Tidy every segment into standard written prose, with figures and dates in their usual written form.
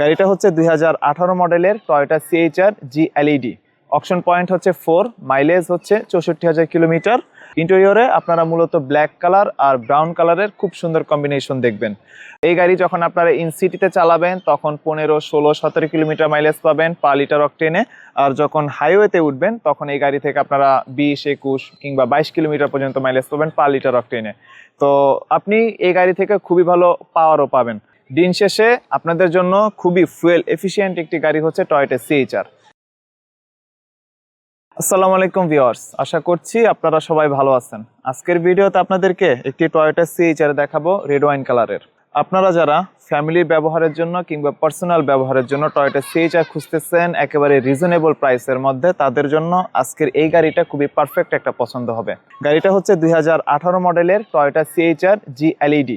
গাড়িটা হচ্ছে 2018 মডেলের Toyota CHR G LED। Auction point হচ্ছে 4, মাইলেজ হচ্ছে 64,000 কিলোমিটার। ইন্টেরিয়রে আপনারা মূলত ব্ল্যাক কালার আর ব্রাউন কালারের খুব সুন্দর কম্বিনেশন দেখবেন। এই গাড়ি যখন আপনারা ইন সিটিতে চালাবেন তখন 15, 16, 17 কিলোমিটার মাইলেজ পাবেন পার লিটার অকটেনে। আর যখন হাইওয়েতে উঠবেন তখন এই গাড়ি থেকে আপনারা 20, 21 কিংবা 22 কিলোমিটার পর্যন্ত মাইলেজ পাবেন পার লিটার অকটেনে। তো আপনি এই গাড়ি থেকে খুবই ভালো পাওয়ারও পাবেন। দিন শেষে আপনাদের জন্য খুবই ফুয়েল এফিশিয়েন্ট একটি গাড়ি হচ্ছে টয়োটা CHR। আসসালামু আলাইকুম ভিউয়ার্স, আশা করছি আপনারা সবাই ভালো আছেন। আজকের ভিডিওতে আপনাদেরকে একটি টয়োটা CHR দেখাবো রেড ওয়াইন কালারের। আপনারা যারা ফ্যামিলির ব্যবহারের জন্য কিংবা পার্সোনাল ব্যবহারের জন্য টয়োটা CHR খুঁজতেছেন একেবারে রিজনেবল প্রাইসের মধ্যে, তাদের জন্য আজকের এই গাড়িটা খুবই পারফেক্ট একটা পছন্দ হবে। গাড়িটা হচ্ছে 2018 মডেলের Toyota CHR G LED।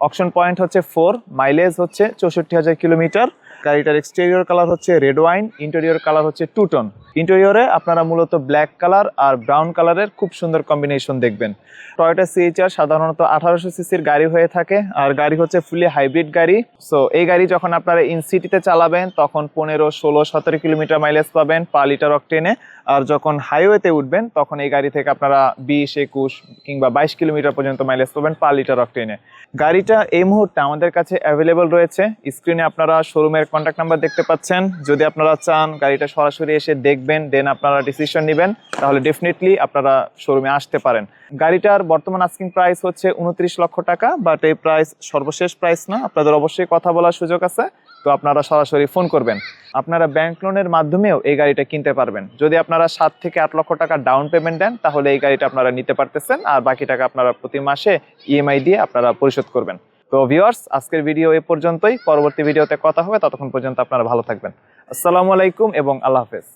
Auction point হচ্ছে 4, মাইলেজ হচ্ছে 64,000 কিলোমিটার। গাড়িটার এক্সটেরিয়র কালার হচ্ছে রেড ওয়াইন, ইন্টেরিয়র কালার হচ্ছে টু টোন। ইন্টেরিয়রে আপনারা মূলত ব্ল্যাক কালার আর ব্রাউন কালারের খুব সুন্দর কম্বিনেশন দেখবেন। টয়োটা CHR সাধারণত 1800 সিসির গাড়ি হয়ে থাকে, আর গাড়ি হচ্ছে ফুলি হাইব্রিড গাড়ি। সো এই গাড়ি যখন আপনারা ইন সিটিতে চালাবেন তখন 15, 16, 17 কিলোমিটার মাইলেজ পাবেন পার লিটার অকটেনে। আর যখন হাইওয়েতে উঠবেন তখন এই গাড়ি থেকে আপনারা 20, 21 কিংবা 22 কিলোমিটার পর্যন্ত মাইলেজ পাবেন পার লিটার অকটেনে। গাড়িটা এই মুহূর্তে আমাদের কাছে অ্যাভেলেবল রয়েছে। স্ক্রিনে আপনারা শোরুমের কন্ট্যাক্ট নাম্বার দেখতে পাচ্ছেন। যদি আপনারা চান গাড়িটা সরাসরি এসে দেখবেন, দেন আপনারা ডিসিশন নেবেন, তাহলে ডেফিনেটলি আপনারা শোরুমে আসতে পারেন। গাড়িটার বর্তমান আস্কিং প্রাইস হচ্ছে 29 লক্ষ টাকা, বাট এই প্রাইস সর্বশেষ প্রাইস না, আপনাদের অবশ্যই কথা বলার সুযোগ আছে। তো আপনারা সরাসরি ফোন করবেন। আপনারা ব্যাংক লোনের মাধ্যমেও এই গাড়িটা কিনতে পারবেন। যদি আপনারা 7 থেকে 8 লক্ষ টাকা ডাউন পেমেন্ট দেন তাহলে এই গাড়িটা আপনারা নিতে পারতেছেন, আর বাকি টাকা আপনারা প্রতি মাসে EMI দিয়ে আপনারা পরিশোধ করবেন। তো ভিউয়ার্স, আজকের ভিডিও এ পর্যন্তই। পরবর্তী ভিডিওতে কথা হবে, ততক্ষণ পর্যন্ত আপনারা ভালো থাকবেন। আসসালামু আলাইকুম এবং আল্লাহ হাফেজ।